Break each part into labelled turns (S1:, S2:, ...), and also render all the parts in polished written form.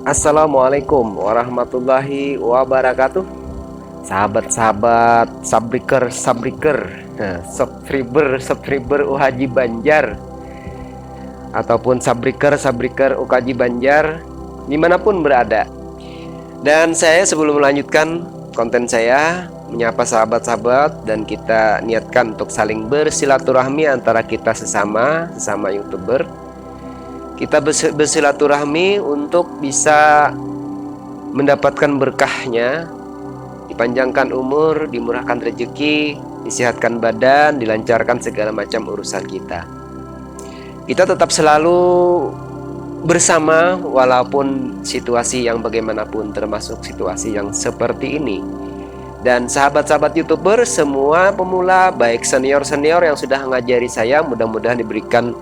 S1: Assalamualaikum warahmatullahi wabarakatuh. Sahabat-sahabat subscriber UHaji Banjar, ataupun subscriber UHaji Banjar dimanapun berada. Dan saya sebelum melanjutkan konten saya, menyapa sahabat-sahabat dan kita niatkan untuk saling bersilaturahmi antara kita sesama YouTuber. Kita bersilaturahmi untuk bisa mendapatkan berkahnya, dipanjangkan umur, dimurahkan rezeki, disehatkan badan, dilancarkan segala macam urusan kita. Kita tetap selalu bersama walaupun situasi yang bagaimanapun, termasuk situasi yang seperti ini. Dan sahabat-sahabat YouTuber semua pemula, baik senior-senior yang sudah mengajari saya, mudah-mudahan diberikan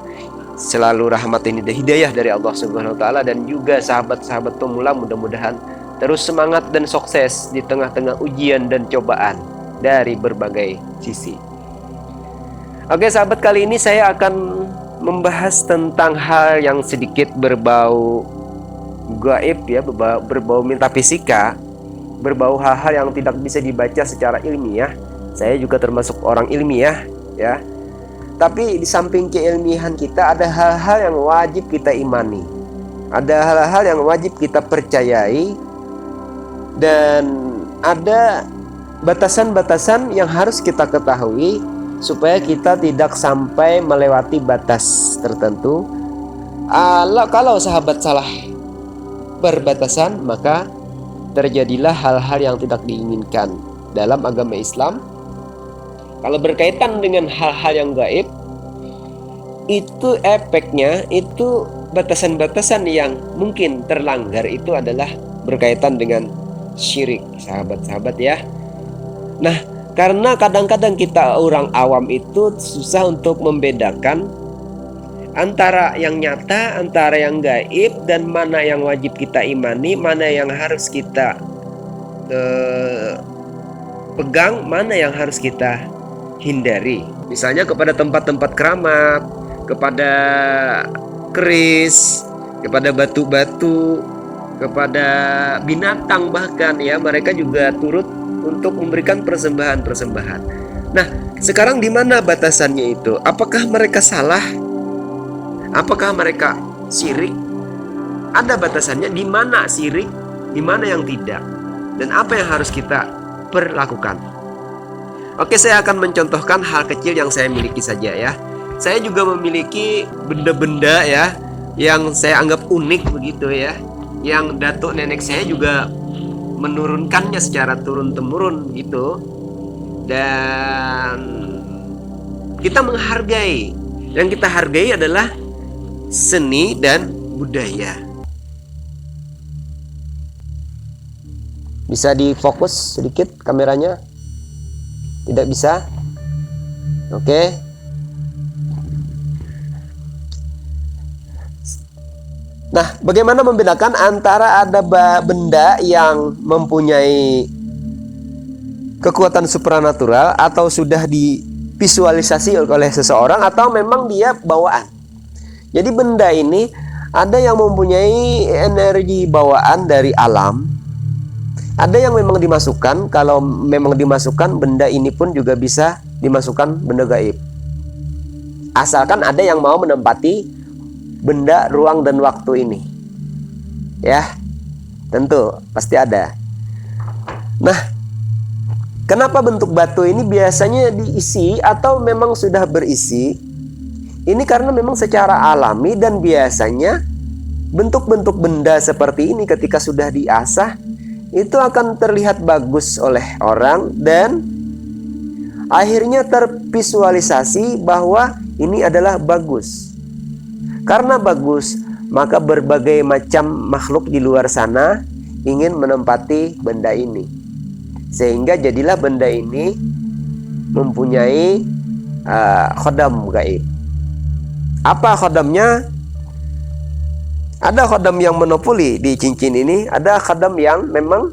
S1: selalu rahmat ini dan hidayah dari Allah Subhanahu wa taala, dan juga sahabat-sahabat pemula mudah-mudahan terus semangat dan sukses di tengah-tengah ujian dan cobaan dari berbagai sisi. Oke sahabat, kali ini saya akan membahas tentang hal yang sedikit berbau gaib ya, berbau metafisika, berbau hal-hal yang tidak bisa dibaca secara ilmiah. Saya juga termasuk orang ilmiah ya. Tapi di samping keilmiahan kita, ada hal-hal yang wajib kita imani, ada hal-hal yang wajib kita percayai, dan ada batasan-batasan yang harus kita ketahui supaya kita tidak sampai melewati batas tertentu. Kalau sahabat salah berbatasan, maka terjadilah hal-hal yang tidak diinginkan dalam agama Islam. Kalau berkaitan dengan hal-hal yang gaib, itu efeknya, itu batasan-batasan yang mungkin terlanggar itu adalah berkaitan dengan syirik, sahabat-sahabat ya. Nah, karena kadang-kadang kita orang awam itu susah untuk membedakan antara yang nyata, antara yang gaib, dan mana yang wajib kita imani, mana yang harus kita pegang, mana yang harus kita hindari. Misalnya kepada tempat-tempat keramat, kepada keris, kepada batu-batu, kepada binatang bahkan ya, mereka juga turut untuk memberikan persembahan-persembahan. Nah, sekarang di mana batasannya itu? Apakah mereka salah? Apakah mereka syirik? Ada batasannya, di mana syirik, di mana yang tidak, dan apa yang harus kita perlakukan. Oke, saya akan mencontohkan hal kecil yang saya miliki saja ya. Saya juga memiliki benda-benda ya yang saya anggap unik begitu ya, yang datuk nenek saya juga menurunkannya secara turun-temurun gitu. Dan kita menghargai, yang kita hargai adalah seni dan budaya. Bisa difokus sedikit kameranya? Tidak bisa? Oke. Nah, bagaimana membedakan antara ada benda yang mempunyai kekuatan supranatural atau sudah divisualisasi oleh seseorang, atau memang dia bawaan. Jadi benda ini ada yang mempunyai energi bawaan dari alam, ada yang memang dimasukkan. Kalau memang dimasukkan, benda ini pun juga bisa dimasukkan benda gaib. Asalkan ada yang mau menempati benda, ruang, dan waktu ini. Ya, tentu pasti ada. Nah, kenapa bentuk batu ini biasanya diisi atau memang sudah berisi? Ini karena memang secara alami, dan biasanya bentuk-bentuk benda seperti ini ketika sudah diasah itu akan terlihat bagus oleh orang, dan akhirnya tervisualisasi bahwa ini adalah bagus. Karena bagus, maka berbagai macam makhluk di luar sana ingin menempati benda ini, sehingga jadilah benda ini mempunyai khodam gaib. Apa khodamnya? Ada khodam yang monopoli di cincin ini, ada khodam yang memang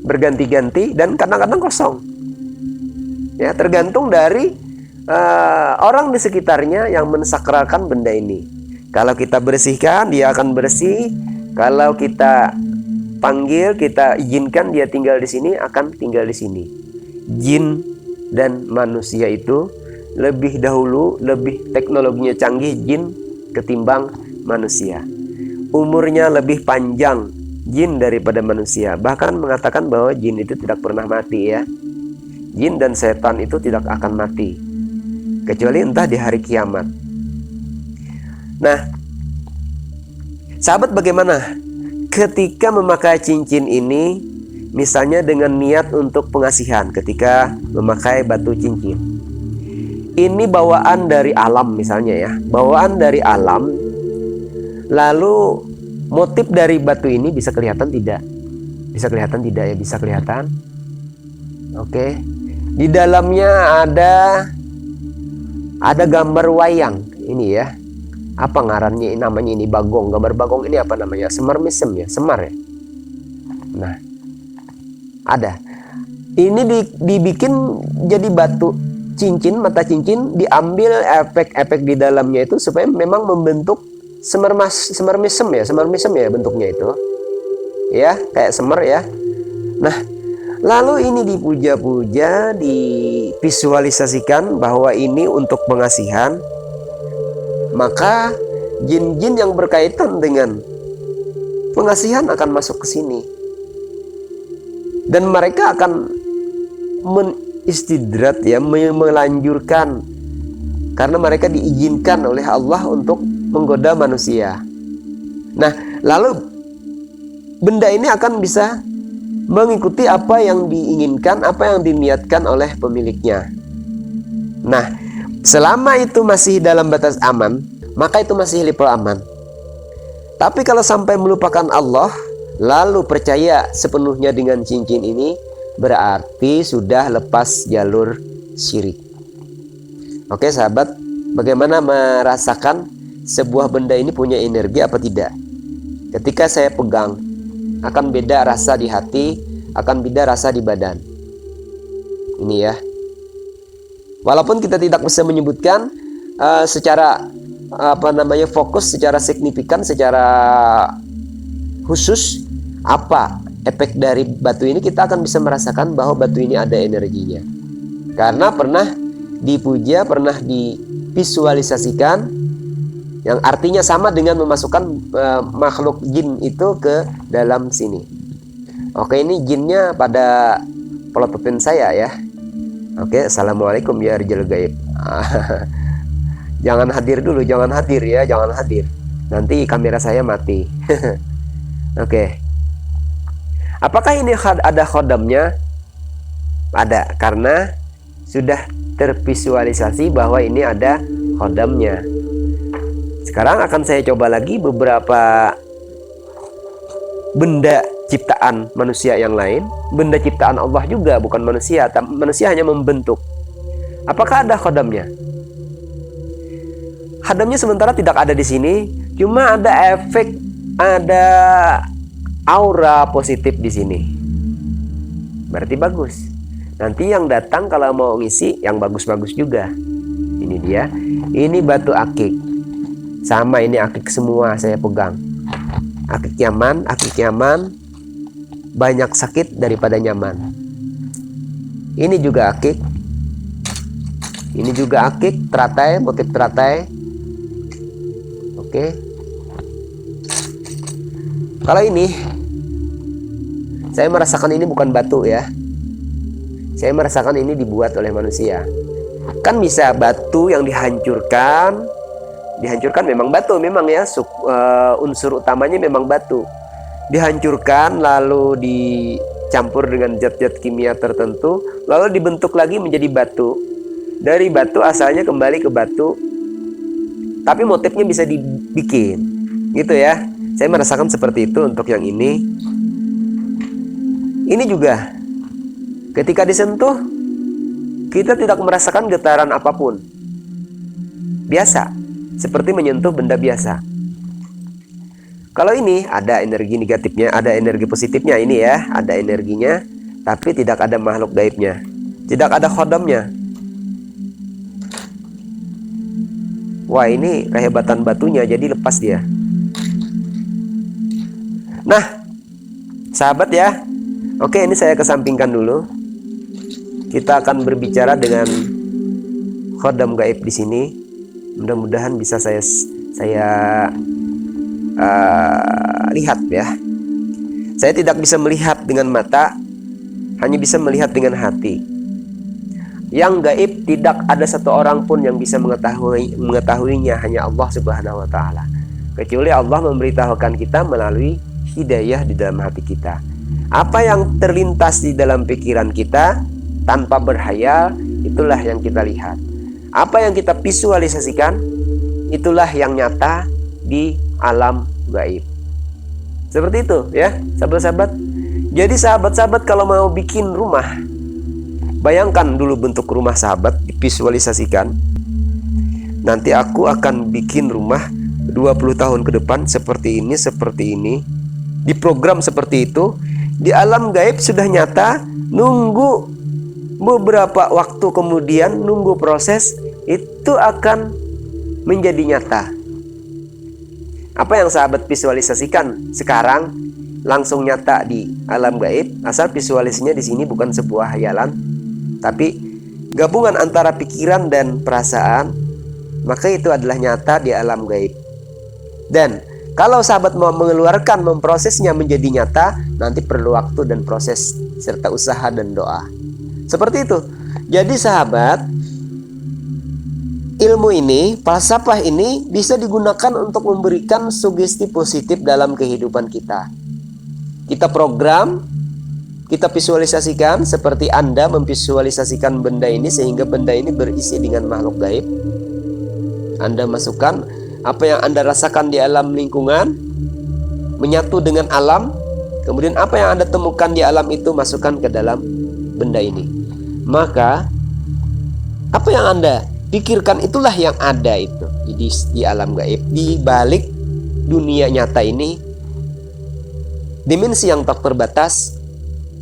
S1: berganti-ganti dan kadang-kadang kosong. Ya, tergantung dari orang di sekitarnya yang mensakralkan benda ini. Kalau kita bersihkan, dia akan bersih. Kalau kita panggil, kita izinkan dia tinggal di sini, akan tinggal di sini. Jin dan manusia itu lebih dahulu, lebih teknologinya canggih jin ketimbang manusia. Umurnya lebih panjang jin daripada manusia. Bahkan mengatakan bahwa jin itu tidak pernah mati ya. Jin dan setan itu tidak akan mati, kecuali entah di hari kiamat. Nah, sahabat, bagaimana ketika memakai cincin ini, misalnya dengan niat untuk pengasihan, ketika memakai batu cincin. Ini bawaan dari alam misalnya ya, bawaan dari alam. Lalu motif dari batu ini bisa kelihatan tidak? Bisa kelihatan tidak ya? Bisa kelihatan. Oke. Di dalamnya ada gambar wayang ini ya. Apa ngarannya namanya ini? Bagong. Gambar bagong ini apa namanya? Semar mesem ya, semar ya. Nah, ada. Ini dibikin jadi batu cincin, mata cincin, diambil efek-efek di dalamnya itu supaya memang membentuk semar mesem ya bentuknya itu. Ya, kayak semar ya. Nah, lalu ini dipuja-puja, divisualisasikan bahwa ini untuk pengasihan. Maka jin-jin yang berkaitan dengan pengasihan akan masuk ke sini. Dan mereka akan menistidrat ya, melanjurkan, karena mereka diizinkan oleh Allah untuk menggoda manusia. Nah, lalu benda ini akan bisa mengikuti apa yang diinginkan, apa yang diniatkan oleh pemiliknya. Nah, selama itu masih dalam batas aman, maka itu masih level aman. Tapi kalau sampai melupakan Allah, lalu percaya sepenuhnya dengan cincin ini, berarti sudah lepas jalur syirik. Oke sahabat, bagaimana merasakan sebuah benda ini punya energi apa tidak? Ketika saya pegang, akan beda rasa di hati, akan beda rasa di badan. Ini ya. Walaupun kita tidak bisa menyebutkan secara fokus, secara signifikan, secara khusus apa efek dari batu ini, kita akan bisa merasakan bahwa batu ini ada energinya. Karena pernah dipuja, pernah divisualisasikan, yang artinya sama dengan memasukkan makhluk jin itu ke dalam sini. Oke, ini jinnya pada pelototin saya ya. Oke, assalamualaikum ya Rijal Gaib. Jangan hadir dulu, jangan hadir ya, jangan hadir. Nanti kamera saya mati. Oke. Apakah ini ada khodamnya? Ada, karena sudah tervisualisasi bahwa ini ada khodamnya. Sekarang akan saya coba lagi beberapa benda ciptaan manusia yang lain. Benda ciptaan Allah juga, bukan manusia. Manusia hanya membentuk. Apakah ada khodamnya? Khodamnya sementara tidak ada di sini. Cuma ada efek, ada aura positif di sini. Berarti bagus. Nanti yang datang kalau mau ngisi yang bagus-bagus juga. Ini dia. Ini batu akik. Sama, ini akik semua saya pegang. Akik nyaman, banyak sakit daripada nyaman. Ini juga akik. Ini juga akik, teratai, motif teratai. Oke. Kalau ini, saya merasakan ini bukan batu ya. Saya merasakan ini dibuat oleh manusia. Kan bisa batu yang dihancurkan memang batu, memang ya, unsur utamanya memang batu. Dihancurkan lalu dicampur dengan zat-zat kimia tertentu, lalu dibentuk lagi menjadi batu. Dari batu asalnya kembali ke batu, tapi motifnya bisa dibikin, gitu ya. Saya merasakan seperti itu untuk yang ini. Ini juga, ketika disentuh, kita tidak merasakan getaran apapun. Biasa, seperti menyentuh benda biasa. Kalau ini ada energi negatifnya, ada energi positifnya ini ya, ada energinya, tapi tidak ada makhluk gaibnya, tidak ada khodamnya. Wah, ini kehebatan batunya, jadi lepas dia. Nah, sahabat ya. Oke, ini saya kesampingkan dulu. Kita akan berbicara dengan khodam gaib di sini. Mudah-mudahan bisa saya lihat ya. Saya tidak bisa melihat dengan mata, hanya bisa melihat dengan hati. Yang gaib tidak ada satu orang pun yang bisa mengetahuinya, hanya Allah Subhanahu wa taala. Kecuali Allah memberitahukan kita melalui hidayah di dalam hati kita. Apa yang terlintas di dalam pikiran kita tanpa berhayal, itulah yang kita lihat. Apa yang kita visualisasikan, itulah yang nyata di alam gaib. Seperti itu ya, sahabat-sahabat. Jadi sahabat-sahabat kalau mau bikin rumah, bayangkan dulu bentuk rumah sahabat, divisualisasikan. Nanti aku akan bikin rumah 20 tahun ke depan seperti ini. Diprogram seperti itu. Di alam gaib sudah nyata, nunggu beberapa waktu kemudian, nunggu proses, itu akan menjadi nyata. Apa yang sahabat visualisasikan sekarang langsung nyata di alam gaib, asal visualisasinya di sini bukan sebuah hayalan, tapi gabungan antara pikiran dan perasaan, maka itu adalah nyata di alam gaib. Dan kalau sahabat mau mengeluarkan, memprosesnya menjadi nyata, nanti perlu waktu dan proses serta usaha dan doa. Seperti itu. Jadi sahabat, ilmu ini, falsafah ini bisa digunakan untuk memberikan sugesti positif dalam kehidupan kita. Kita program, kita visualisasikan seperti Anda memvisualisasikan benda ini sehingga benda ini berisi dengan makhluk gaib. Anda masukkan apa yang Anda rasakan di alam lingkungan, menyatu dengan alam, kemudian apa yang Anda temukan di alam itu masukkan ke dalam benda ini. Maka apa yang Anda pikirkan itulah yang ada itu di alam gaib. Di balik dunia nyata ini, dimensi yang tak terbatas,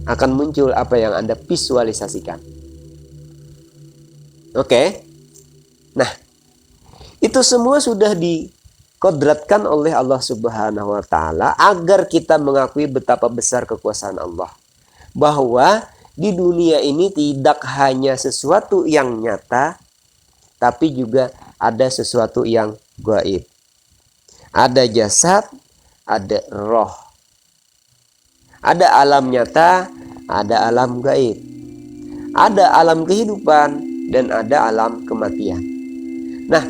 S1: akan muncul apa yang Anda visualisasikan. Oke. Nah, itu semua sudah dikodratkan oleh Allah Subhanahu wa taala agar kita mengakui betapa besar kekuasaan Allah. Bahwa di dunia ini tidak hanya sesuatu yang nyata, tapi juga ada sesuatu yang gaib. Ada jasad, ada roh. Ada alam nyata, ada alam gaib. Ada alam kehidupan dan ada alam kematian. Nah,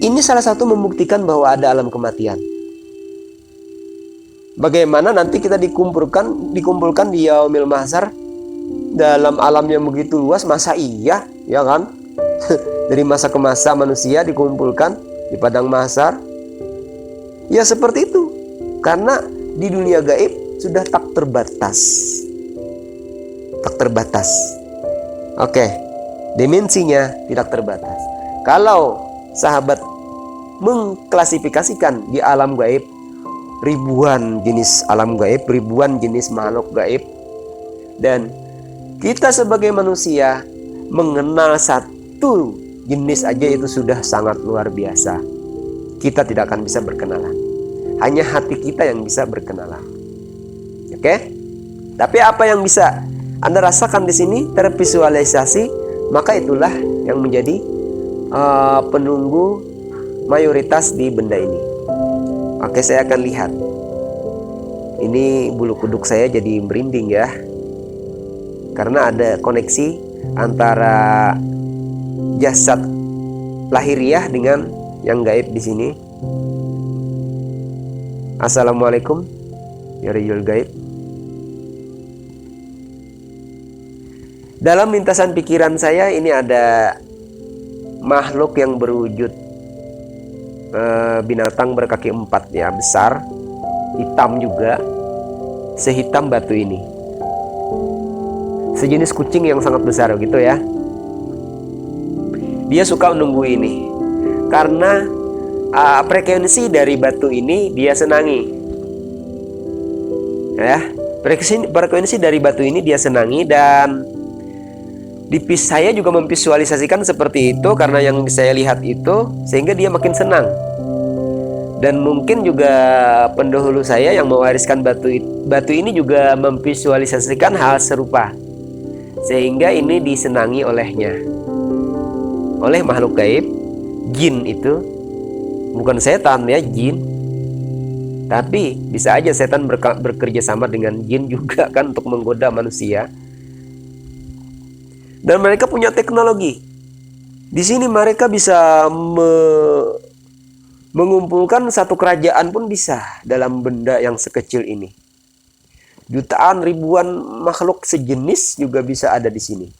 S1: ini salah satu membuktikan bahwa ada alam kematian. Bagaimana nanti kita dikumpulkan di yaumil mahsyar dalam alam yang begitu luas, masa iya, ya kan? Dari masa ke masa manusia dikumpulkan di padang mahsyar. Ya seperti itu. Karena di dunia gaib sudah tak terbatas. Tak terbatas. Oke, dimensinya tidak terbatas. Kalau sahabat mengklasifikasikan di alam gaib ribuan jenis alam gaib, ribuan jenis makhluk gaib, dan kita sebagai manusia mengenal satu jenis aja itu sudah sangat luar biasa. Kita tidak akan bisa berkenalan. Hanya hati kita yang bisa berkenalan. Oke? Tapi apa yang bisa Anda rasakan di sini tervisualisasi, maka itulah yang menjadi penunggu mayoritas di benda ini. Oke, saya akan lihat. Ini bulu kuduk saya jadi merinding ya. Karena ada koneksi antara jasad lahiriah dengan yang gaib di sini. Assalamualaikum ya Riyul Gaib. Dalam lintasan pikiran saya ini ada makhluk yang berwujud binatang berkaki 4 ya, besar, hitam juga, sehitam batu ini, sejenis kucing yang sangat besar gitu ya. Dia suka menunggu ini karena frekuensi dari batu ini dia senangi ya, frekuensi dari batu ini dia senangi, dan Saya juga memvisualisasikan seperti itu karena yang saya lihat itu, sehingga dia makin senang. Dan mungkin juga pendahulu saya yang mewariskan batu ini juga memvisualisasikan hal serupa, sehingga ini disenangi olehnya, oleh makhluk gaib. Jin itu bukan setan ya, jin. Tapi bisa aja setan bekerja sama dengan jin juga kan untuk menggoda manusia. Dan mereka punya teknologi. Di sini mereka bisa mengumpulkan satu kerajaan pun bisa dalam benda yang sekecil ini. Jutaan ribuan makhluk sejenis juga bisa ada di sini.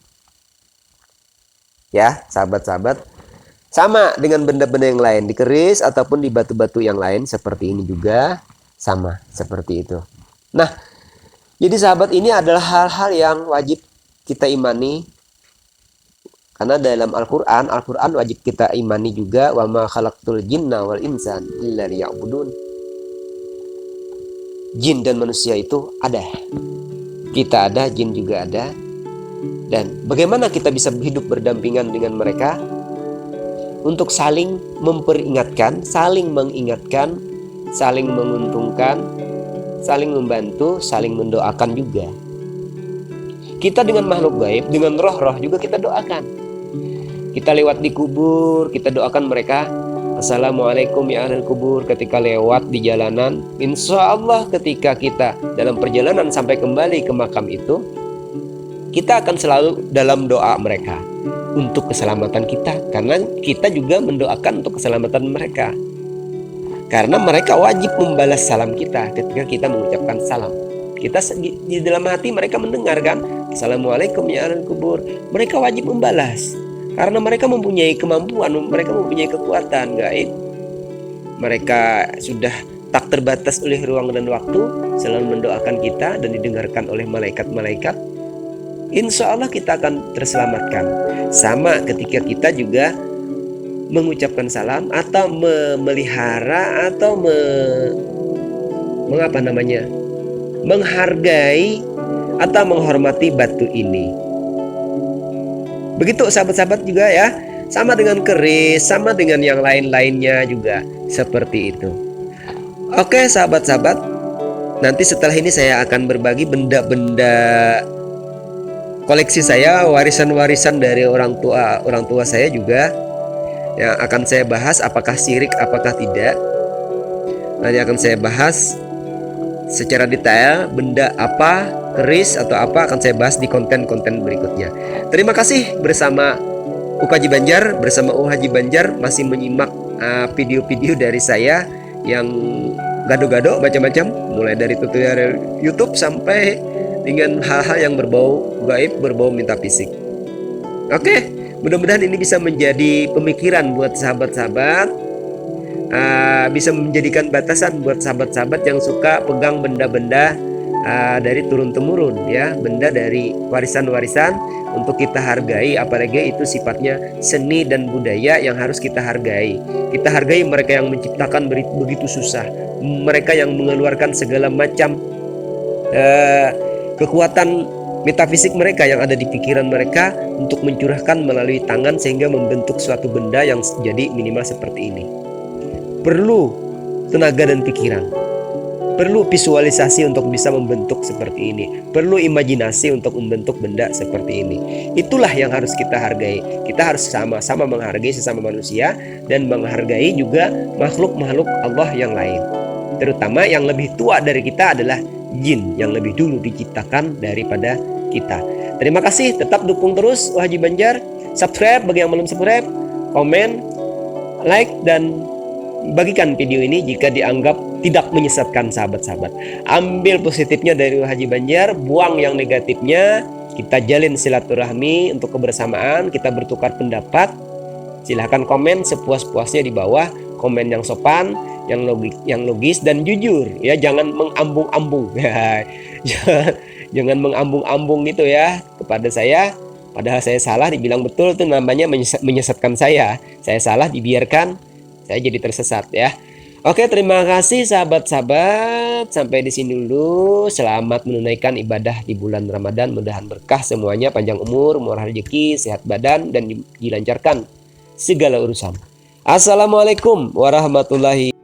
S1: Ya, sahabat-sahabat. Sama dengan benda-benda yang lain, di keris ataupun di batu-batu yang lain seperti ini juga sama seperti itu. Nah, jadi sahabat, ini adalah hal-hal yang wajib kita imani. Karena dalam Al-Quran wajib kita imani juga, wa ma khalaqtul jinna wal insan illa liya'budun. Jin dan manusia itu ada. Kita ada, jin juga ada. Dan bagaimana kita bisa hidup berdampingan dengan mereka? Untuk saling memperingatkan, saling mengingatkan, saling menguntungkan, saling membantu, saling mendoakan juga. Kita dengan makhluk gaib, dengan roh-roh juga kita doakan. Kita lewat di kubur, kita doakan mereka, assalamualaikum ya ahlul kubur. Ketika lewat di jalanan, insya Allah ketika kita dalam perjalanan sampai kembali ke makam itu, kita akan selalu dalam doa mereka untuk keselamatan kita, karena kita juga mendoakan untuk keselamatan mereka. Karena mereka wajib membalas salam kita ketika kita mengucapkan salam. Kita di dalam hati mereka mendengarkan, assalamualaikum ya ahlul kubur. Mereka wajib membalas. Karena mereka mempunyai kemampuan, mereka mempunyai kekuatan gaib. Mereka sudah tak terbatas oleh ruang dan waktu, selalu mendoakan kita dan didengarkan oleh malaikat-malaikat. Insya Allah kita akan terselamatkan. Sama ketika kita juga mengucapkan salam atau memelihara atau menghargai atau menghormati batu ini. Begitu sahabat-sahabat juga ya. Sama dengan keris, sama dengan yang lain-lainnya juga seperti itu. Oke sahabat-sahabat, nanti setelah ini saya akan berbagi benda-benda koleksi saya, warisan-warisan dari orang tua saya juga, yang akan saya bahas apakah syirik apakah tidak. Nanti akan saya bahas secara detail benda apa, keris atau apa, akan saya bahas di konten-konten berikutnya. Terima kasih bersama UKJ Banjar, bersama Haji Banjar masih menyimak video-video dari saya yang gado-gado macam-macam, mulai dari tutorial YouTube sampai dengan hal-hal yang berbau gaib, berbau metafisik. Oke, mudah-mudahan ini bisa menjadi pemikiran buat sahabat-sahabat, bisa menjadikan batasan buat sahabat-sahabat yang suka pegang benda-benda dari turun-temurun ya, benda dari warisan-warisan untuk kita hargai, apalagi itu sifatnya seni dan budaya yang harus kita hargai. Kita hargai mereka yang menciptakan begitu susah, mereka yang mengeluarkan segala macam kekuatan metafisik mereka yang ada di pikiran mereka untuk mencurahkan melalui tangan sehingga membentuk suatu benda yang jadi minimal seperti ini. Perlu tenaga dan pikiran, perlu visualisasi untuk bisa membentuk seperti ini, perlu imajinasi untuk membentuk benda seperti ini. Itulah yang harus kita hargai. Kita harus sama-sama menghargai sesama manusia dan menghargai juga makhluk-makhluk Allah yang lain. Terutama yang lebih tua dari kita adalah jin yang lebih dulu diciptakan daripada kita. Terima kasih, tetap dukung terus Haji Banjar. Subscribe bagi yang belum subscribe, komen, like, dan bagikan video ini jika dianggap tidak menyesatkan sahabat-sahabat. Ambil positifnya dari Haji Banjar, buang yang negatifnya. Kita jalin silaturahmi untuk kebersamaan, kita bertukar pendapat. Silahkan komen sepuas-puasnya di bawah, komen yang sopan, yang logis dan jujur ya, jangan mengambung-ambung. Jangan mengambung-ambung gitu ya kepada saya. Padahal saya salah, dibilang betul, itu namanya menyesatkan saya. Saya salah, dibiarkan saya jadi tersesat ya. Oke, terima kasih sahabat-sahabat. Sampai di sini dulu. Selamat menunaikan ibadah di bulan Ramadan. Mudahan berkah semuanya, panjang umur, murah rezeki, sehat badan, dan dilancarkan segala urusan. Assalamualaikum warahmatullahi